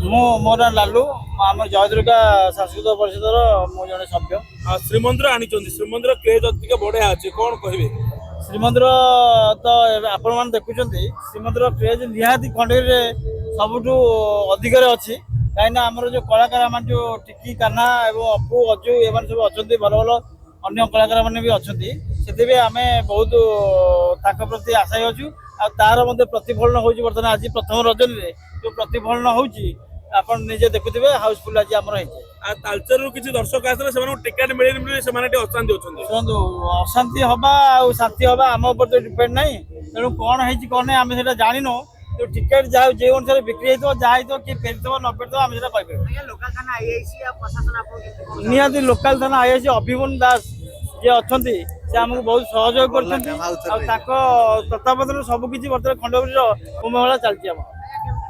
मो ना लालू आम जयदुर्गा सांस्कृतिक परिषद मु जड़े सभ्य। श्रीमंदिर आनी श्रीमंदिर क्रेज अधिक बढ़िया अच्छे कौन कहे श्रीमंदिर तो आपण मैंने देखुं श्रीमंदिर क्रेज निहाती खंडगिरी सबुठ अधिक अच्छी कहीं आमर जो कलाकार मान जो टिकी कान्हा एवं अपू अजु ए सब अच्छा भल भल अन्य कलाकार मैंने भी अच्छा से आम बहुत प्रति आशायी अच्छु आ तार प्रतिफलन हो बर्तमान आज प्रथम रजनी में जो प्रतिफलन होची आपण निजे देखुथिबे हाउसफुल आज हमर हेचे आ तालचर रु किछि दर्शक आसले से टिकट मिलेनि मिले से माने अशांति होछन सुनंदु अशांति हबा आ शांति हबा हम ऊपर तो डिपेंड नहीं तेणु कौन हेची कौन नहीं आम सेटा जानिनो जो टिकट जा जे अनुसार बिक्री हेतो जा हेतो कि फेरतो न फेरतो आम सेटा कहबे लोकल थाना आईआईसी या प्रशासन आपन निहाती लोकल थाना आईआईसी अभिमन दास जे अछंती से हमको बहुत सहयोग करछंती आ ताको तत्वावधान सब किछि बर्तमान खंडगिरी कुंभमेला चलछि हम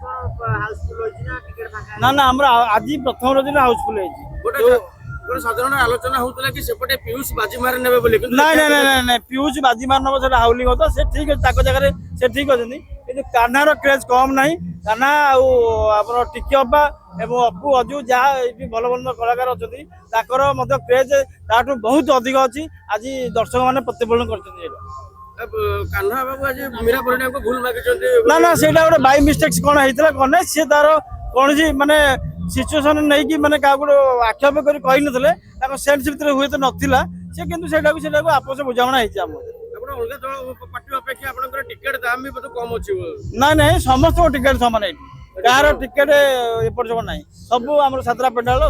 हाउसफुल होची ना टिकट फाका ना ना हमरा आज प्रथम रजनी हाउसफुल हेची गोटे साधारण आलोचना होतला कि सेपटे पीयूष बाजी मारे नेबे बोली नहीं नहीं नहीं नहीं पीयूष बाजी मार नब से हाउलिंग होता से ठीक है ताको जगह से ठीक अच्छे कि कान्हार क्रेज कम ना कान्हा आपर टिकी अब्बा एवं अपू अजु जहाँ भल भल कलाकार अच्छा क्रेज ताठू बहुत अधिक अच्छी आज दर्शक मैंने प्रतिफलन कर कान्हा बाबू आज मीरा परिणाम को भूल मागिଛନ୍ତି ना ना सेटा गोटे बाय मिस्टेक्स कौन होता कौन ना सी तार कौन माने सिचुएसन नहीं कि माने क्या आक्षेप कर कही ना सेन्स भितर हुए तो नाला से कि आपस बुझाणा पार्टी अपेक्षा आपनकर टिकट दाम भी बहुत कम अछि ना नहीं समस्त टिकट सामान है कार टिकट एपट सब ना सब आम सातरा पेंडाल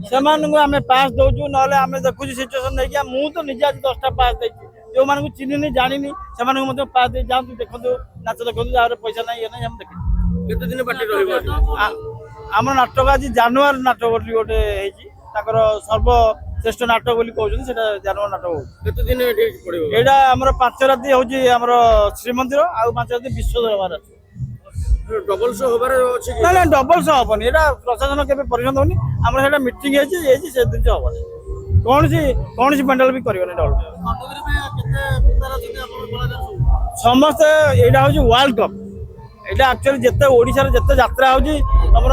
से आम पास दौचु ना आम देखु सिचुएसन नहीं मुझे तो निजे आज 10टा पास दे जो मान चिन्हनी जानी से पास दे जातु देखु नाच देखु जहाँ पैसा ना ये हम देख केते दिन पार्टी रहइबो आम नाटक आज जानुआर नाटक बोली गोटे सर्वश्रेष्ठ नाटक बोली कहउछन सेटा जानुआर नाटक हो केते दिन पड़िबो एटा हमर 5 राति होची हमर श्रीमंदिर आ 5 राति विश्व दरबार डबल शो होबार अछि ना ना डबल शो होबनी एटा प्रशासन केबे परिबंध होनी हमर सेटा मीटिंग हेची से दिन होबनी कौन सी पंडाल भी करिवनी डबल समस्त एटा होची वर्ल्ड कप एटा एक्चुअली जिते ओडिसा रे जिते यात्रा होची हमर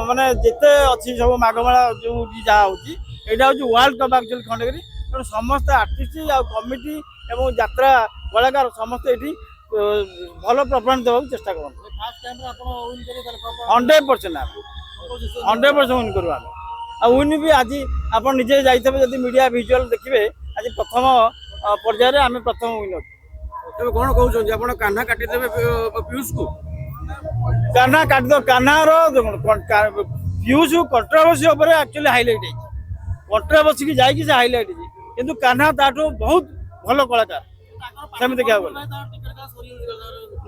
माने जिते अछि सब मागमेला जो जा होची एटा होची वर्ल्ड कप एक्चुअली खंडगिरी तो समस्त आर्टिस्ट आ कमिटी एवं यात्रा कलाकार समस्त एठी भल परफॉर्मेंस देबा चेष्टा करन फर्स्ट टाइम रे आपण विन करी 100% विन करवा आ विन भी आज आपण निजे जाइतबे जदी मीडिया विजुअल देखिबे आज प्रथम पर्याय रे आमे प्रथम विनर तबे कोन कहउछन जे आपण कान्हा काटी देबे पीयूष को कान्हा काट दो कान्हा रो पीयूष कंट्रोवर्सी ऊपर एक्चुअली हाईलाइट है कंट्रोवर्सी की जाई कि से हाईलाइट है किंतु कान्हा ताठो बहुत भलो कलाकार सेम देखा बोले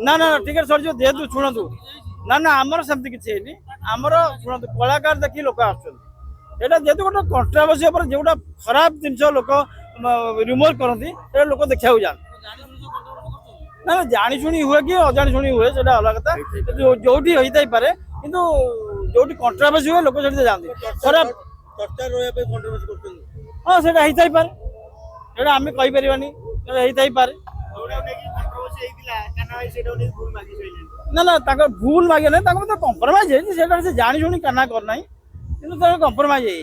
ना ना टिकट सर जो जेतु सुनतु ना ना हमर सेमति किछ हेनी हमर सुनतु कलाकार देखि लोक आछन एटा जेतु गोटे कंट्रोवर्सी ऊपर जेउटा खराब जिंस लोक रिमूव करती एटा लोक देखा जान ना जानी शुणी हुए कि अजाणी शुणी हुए से अलग कथा जो होता पारे कि जो कंट्रोवर्सी हुए लोक से जाती खराब चर्चा रहे पे कंट्रोवर्सी करछन हाँ से होता पारे एटा आम कहीपरानी होता पारे ना ना भूल मागे ना कंप्रोमाइज है जानी शुणी काना करना कि कंप्रोमाइज है